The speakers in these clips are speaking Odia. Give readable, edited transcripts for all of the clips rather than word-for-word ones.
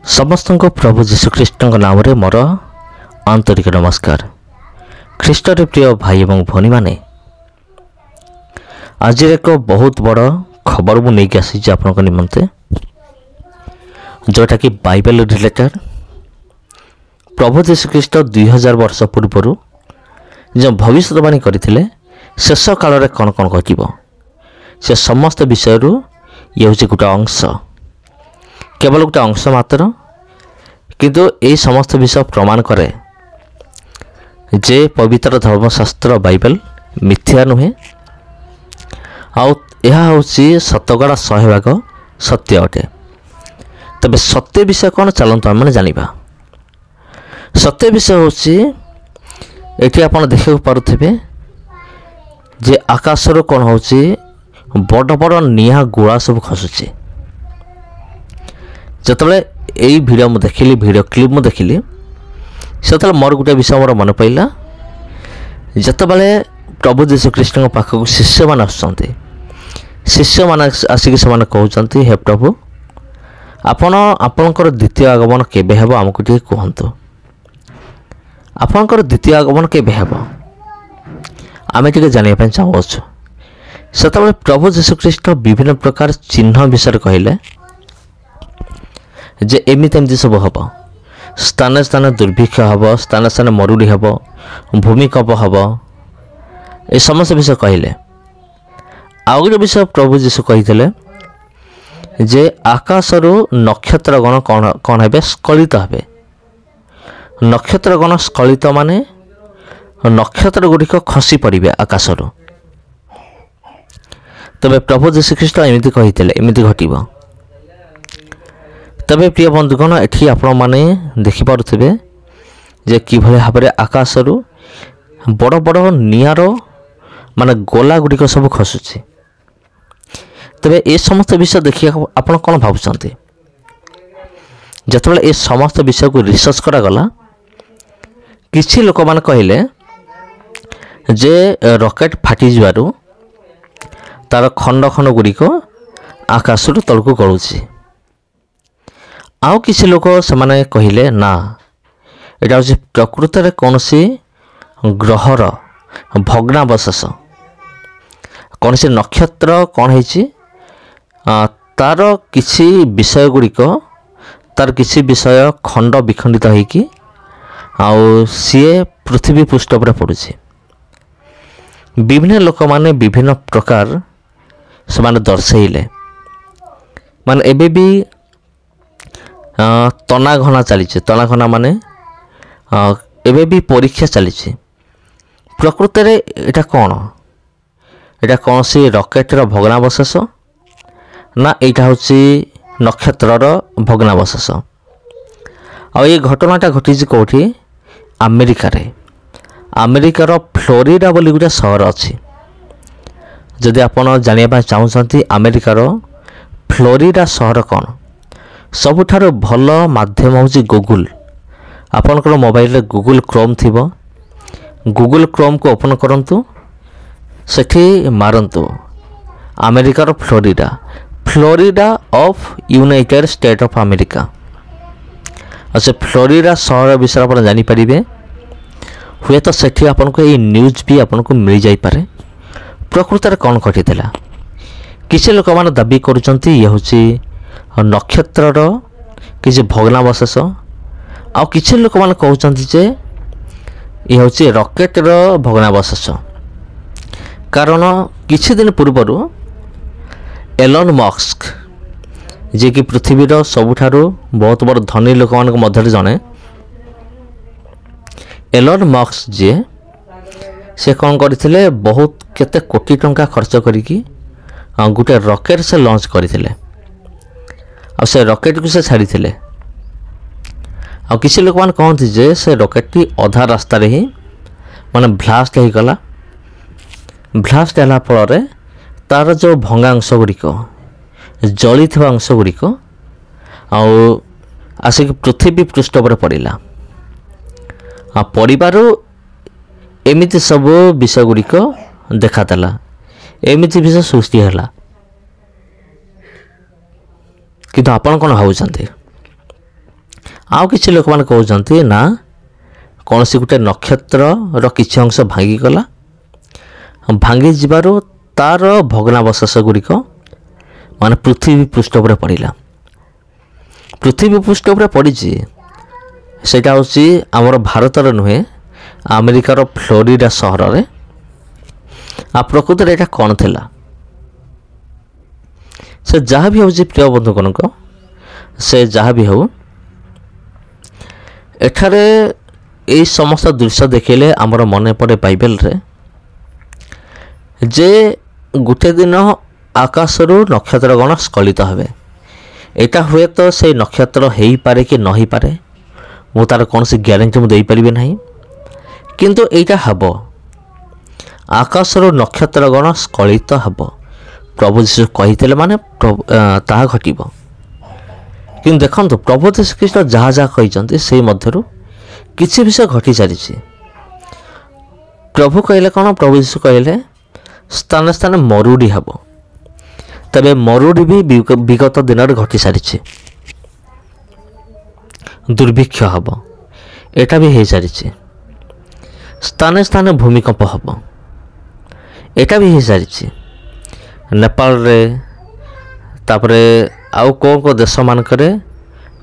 समस्त प्रभु जीशुख्रीष्ट नाम रे मोर आंतरिक नमस्कार। ख्रीष्ट प्रिय भाई और भौणी माने आज एक बहुत बड़ खबर मु नहीं आसी आपण निमंते जोटा कि बाइबल रिलेटेड। प्रभु जीशुख्रीष्ट 2000 वर्ष पूर्व जो भविष्यवाणी करथिले शेष काल रे कौन कौन घटिबो से समस्त विषय ये हूँ गोटे अंश, केवल गोटे अंश मात्र, किंतु ये समस्त विषय प्रमाण करे जे पवित्र धर्मशास्त्र बाइबल मिथ्या नुहे आउ यह हूँ शतकड़ा 100 भाग सत्य अटे। तबे सत्य विषय कौन चलते आम जाना। सत्य विषय हूँ ये आप देखा पारे जे आकाशर कौन हूँ बड़ बड़ निआ गोला सब खसुची। जिते यही भिडियो मुझे देखिली, भिडियो क्लिप मुझे देखिली से मोर गोटे विषय मोर मन पड़ा जिते बड़े प्रभु जीशुख्रीष्ट पाखक शिष्य मान आसुँच, शिष्य मान आसिक से कहते हे प्रभु आपणकर द्वितीय आगमन केबे हेबो आमको टिके कहंतु, आपणकर द्वितीय आगमन केबे हेबो आमे टिके जानिया पय चाहूछु। सेतबेले प्रभु जीशुख्रीष्ट विभिन्न प्रकार चिन्ह विषय कहले जे एमती एमती सब हम, स्थान स्थान दुर्भिक्ष हम, स्थान स्थान मरुड़ी हम, भूमिकंप हम, ये समस्त विषय कहले। आउ गोटे विषय प्रभु जीशु कही जे आकाशरू नक्षत्रगण कौन कौन हे स्खलित हे। नक्षत्रगण स्खलित माने नक्षत्र गुड़िक खसी पड़े आकाशरू। तबे प्रभु जीशुख्रीष्ट एमती कही एमती घटिबो। तबे प्रिय बंधुगण एठी आपण माने देखि पारुथिबे जे किभले भाबरे आकाशरू बड़ बड़ निआर माने गोला गुड़िक सब खसुची। तबे ए समस्त विषय देखि आपण कोन भाबुचंती जतबेले ए समस्त विषय को रिसर्च करा गला किछि लोक मान कहिले जे रॉकेट फाटी जिवारु तार खंड खंड गुड़िक आकाशरू तलकू गलुची। आउ किसी लोक से कहले ना यहाँ हूँ प्रकृत में कौन सी ग्रहर भग्नावशेष, कौन सी नक्षत्र कौन है तार किसी विषय गुड़िक तार किसी विषय खंड विखंडित होगी आउ सी पृथ्वी पृष्ठ पर पड़ुछि। विभिन्न लोक माने विभिन्न प्रकार से दर्शेले माने एबे भी तना घना चली, तना घना माने एबे भी परीक्षा चली। प्रकृत रे एटा कौन, एटा कौन सी रॉकेटर भग्नावशेष ना एटा हूँ नक्षत्रर भग्नावशेष। आ ये घटनाटा घटी कौटी अमेरिका रे, अमेरिकार फ्लोरिडा बोली गोटे सहर अच्छी। जदि आपण जानिया चाहूँगी अमेरिकार फ्लोरिडा सहर कौन, सबुठारो भल माध्यम हूँ गूगल। आपनकर मोबाइल रे गूगल क्रोम थिबो, गूगल क्रोम को ओपन करंतु, सेठी मारंतु अमेरिकार Florida, Florida of United state of America. और से फ्लोरिडा सहर विषय आप जानी पारिबे। हुए तो सेठी आपनको ये न्यूज भी आपनको मिल जाई पारे प्रकृत में कौन घटीला। किसी लोक मैंने दाबी करुँचे ये हूँ नक्षत्रर किसी भग्नावशेष, आ किसी लोक मैंने कहते जे ये हूँ रॉकेटर भग्नावशेष। कारण किछि दिन पूर्वर एलन मस्क जे कि पृथ्वीर सबुठारु बहुत बड़ धनी लोक मान मध्य जड़े ଏଲନ୍ ମସ୍କ ଯିଏ ସେ କ'ଣ କରିଥିଲେ ବହୁତ କେତେ କୋଟି ଟଙ୍କା ଖର୍ଚ୍ଚ କରିକି ଗୋଟେ ରକେଟ୍ ସେ ଲଞ୍ଚ କରିଥିଲେ ଆଉ ସେ ରକେଟ୍କୁ ସେ ଛାଡ଼ିଥିଲେ। ଆଉ କିଛି ଲୋକମାନେ କହନ୍ତି ଯେ ସେ ରକେଟ୍ଟି ଅଧା ରାସ୍ତାରେ ହିଁ ମାନେ ବ୍ଲାଷ୍ଟ ହେଇଗଲା। ବ୍ଲାଷ୍ଟ ହେଲା ଫଳରେ ତା'ର ଯେଉଁ ଭଙ୍ଗା ଅଂଶ ଗୁଡ଼ିକ ଜଳିଥିବା ଅଂଶ ଗୁଡ଼ିକ ଆଉ ଆସିକି ପୃଥିବୀ ପୃଷ୍ଠ ଉପରେ ପଡ଼ିଲା। ଆଉ ପଡ଼ିବାରୁ ଏମିତି ସବୁ ବିଷୟ ଗୁଡ଼ିକ ଦେଖାଦେଲା, ଏମିତି ବିଷୟ ସୃଷ୍ଟି ହେଲା। କିନ୍ତୁ ଆପଣ କ'ଣ ଭାବୁଛନ୍ତି? ଆଉ କିଛି ଲୋକମାନେ କହୁଛନ୍ତି ନା କୌଣସି ଗୋଟେ ନକ୍ଷତ୍ରର କିଛି ଅଂଶ ଭାଙ୍ଗିଗଲା, ଭାଙ୍ଗି ଯିବାରୁ ତା'ର ଭଗ୍ନାବଶେଷ ଗୁଡ଼ିକ ମାନେ ପୃଥିବୀ ପୃଷ୍ଠ ଉପରେ ପଡ଼ିଲା। ପୃଥିବୀ ପୃଷ୍ଠ ଉପରେ ପଡ଼ିଛି ସେଇଟା ହେଉଛି ଆମର ଭାରତରେ ନୁହେଁ, ଆମେରିକାର ଫ୍ଲୋରିଡ଼ା ସହରରେ। ଆଉ ପ୍ରକୃତରେ ଏଇଟା କ'ଣ ଥିଲା? ସେ ଯାହା ବି ହେଉଛି ପ୍ରିୟ ବନ୍ଧୁଗଣଙ୍କ, ସେ ଯାହା ବି ହେଉ, ଏଠାରେ ଏଇ ସମସ୍ତ ଦୃଶ୍ୟ ଦେଖିଲେ ଆମର ମନେ ପଡ଼େ ବାଇବେଲରେ ଯେ ଗୋଟେ ଦିନ ଆକାଶରୁ ନକ୍ଷତ୍ରଗଣ ସ୍ଖଳିତ ହେବେ। ଏଇଟା ହୁଏତ ସେଇ ନକ୍ଷତ୍ର ହେଇପାରେ କି ନ ହେଇପାରେ, ମୁଁ ତା'ର କୌଣସି ଗ୍ୟାରେଣ୍ଟି ମୁଁ ଦେଇପାରିବି ନାହିଁ, କିନ୍ତୁ ଏଇଟା ହେବ। ଆକାଶରୁ ନକ୍ଷତ୍ରଗଣ ସ୍ଖଳିତ ହେବ, ପ୍ରଭୁ ଯୀଶୁ କହିଥିଲେ ମାନେ ତାହା ଘଟିବ। କିନ୍ତୁ ଦେଖନ୍ତୁ ପ୍ରଭୁ ଯୀଶୁଖ୍ରୀଷ୍ଟ ଯାହା ଯାହା କହିଛନ୍ତି ସେଇ ମଧ୍ୟରୁ କିଛି ବିଷୟ ଘଟି ଚାଲିଛି। ପ୍ରଭୁ କହିଲେ କ'ଣ? ପ୍ରଭୁ ଯୀଶୁ କହିଲେ ସ୍ଥାନେ ସ୍ଥାନେ ମରୁଡ଼ି ହେବ। ତେବେ ମରୁଡ଼ି ବି ବିଗତ ଦିନରେ ଘଟି ସାରିଛି। ଦୁର୍ଭିକ୍ଷ ହେବ, ଏଇଟା ବି ହେଇସାରିଛି। ସ୍ଥାନେ ସ୍ଥାନେ ଭୂମିକମ୍ପ ହେବ, ଏଇଟା ବି ହେଇସାରିଛି। ନେପାଳରେ, ତାପରେ ଆଉ କେଉଁ କେଉଁ ଦେଶମାନଙ୍କରେ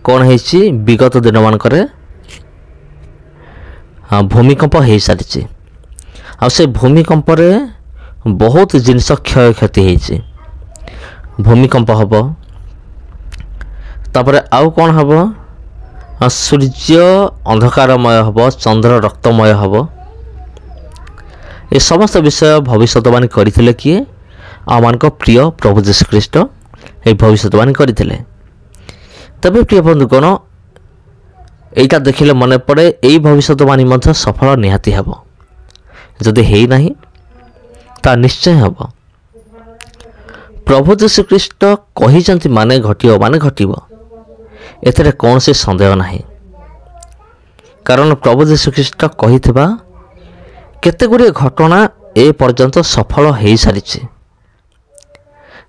କ'ଣ ହେଇଛି ବିଗତ ଦିନମାନଙ୍କରେ ଭୂମିକମ୍ପ ହେଇସାରିଛି। ଆଉ ସେ ଭୂମିକମ୍ପରେ ବହୁତ ଜିନିଷ କ୍ଷୟକ୍ଷତି ହେଇଛି। ଭୂମିକମ୍ପ ହେବ, ତାପରେ ଆଉ କ'ଣ ହେବ? ସୂର୍ଯ୍ୟ ଅନ୍ଧକାରମୟ ହେବ, ଚନ୍ଦ୍ର ରକ୍ତମୟ ହେବ। ଏ ସମସ୍ତ ବିଷୟ ଭବିଷ୍ୟତବାଣୀ କରିଥିଲେ କିଏ? ଆମମାନଙ୍କ ପ୍ରିୟ ପ୍ରଭୁ ଯୀଶୁଖ୍ରୀଷ୍ଟ ଏହି ଭବିଷ୍ୟତବାଣୀ କରିଥିଲେ। ତେବେ ପ୍ରିୟ ବନ୍ଧୁଗଣ, এইটা ଦେଖିଲେ ମନେ ପଡ଼େ ଏଇ ଭବିଷ୍ୟତବାଣୀ ମଧ୍ୟ ସଫଳ ନିହାତି ହେବ। ଯଦି ହେଇନାହିଁ ତା ନିଶ୍ଚୟ ହେବ। ପ୍ରଭୁ ଯୀଶୁଖ୍ରୀଷ୍ଟ କହିଛନ୍ତି ମାନେ ଘଟିବ, ମାନେ ଘଟିବ, ଏଥିରେ କୌଣସି ସନ୍ଦେହ ନାହିଁ। କାରଣ ପ୍ରଭୁ ଯୀଶୁଖ୍ରୀଷ୍ଟ କହିଥିବା କେତେ ଗୁଡ଼ିଏ ଘଟଣା ଏ ପର୍ଯ୍ୟନ୍ତ ସଫଳ ହୋଇସାରିଛି।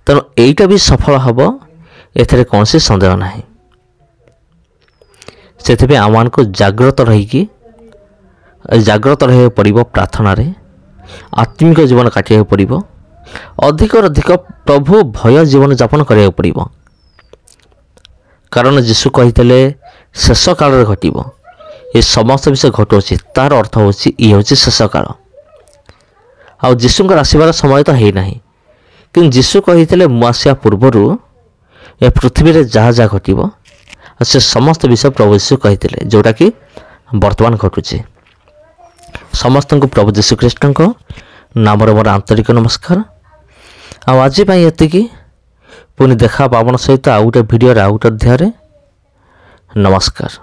ତେଣୁ ଏଇଟା ବି ସଫଳ ହେବ, ଏଥିରେ କୌଣସି ସନ୍ଦେହ ନାହିଁ। ସେଥିପାଇଁ ଆମମାନଙ୍କୁ ଜାଗ୍ରତ ରହିବାକୁ ପଡ଼ିବ। ପ୍ରାର୍ଥନାରେ ଆତ୍ମିକ ଜୀବନ କାଟିବାକୁ ପଡ଼ିବ। ଅଧିକରୁ ଅଧିକ ପ୍ରଭୁ ଭୟ ଜୀବନଯାପନ କରିବାକୁ ପଡ଼ିବ। କାରଣ ଯୀଶୁ କହିଥିଲେ ଶେଷ କାଳରେ ଘଟିବ। ଏ ସମସ୍ତ ବିଷୟ ଘଟୁଅଛି, ତା'ର ଅର୍ଥ ହେଉଛି ଇଏ ହେଉଛି ଶେଷ କାଳ। ଆଉ ଯୀଶୁଙ୍କର ଆସିବାର ସମୟ ତ ହେଇନାହିଁ, କିନ୍ତୁ ଯୀଶୁ କହିଥିଲେ ମୁଁ ଆସିବା ପୂର୍ବରୁ ଏ ପୃଥିବୀରେ ଯାହା ଯାହା ଘଟିବ ସେ ସମସ୍ତ ବିଷୟ ପ୍ରଭୁ ଯୀଶୁ କହିଥିଲେ, ଯେଉଁଟାକି ବର୍ତ୍ତମାନ ଘଟୁଛି। ସମସ୍ତଙ୍କୁ ପ୍ରଭୁ ଯୀଶୁଖ୍ରୀଷ୍ଟଙ୍କ ନାମରେ ମୋର ଆନ୍ତରିକ ନମସ୍କାର। ଆଉ ଆଜି ପାଇଁ ଏତିକି। ପୁଣି ଦେଖା ହେବା ଆପଣଙ୍କ ସହିତ ଆଉ ଗୋଟେ ଭିଡ଼ିଓରେ, ଆଉ ଗୋଟେ ଅଧ୍ୟାୟରେ। ନମସ୍କାର।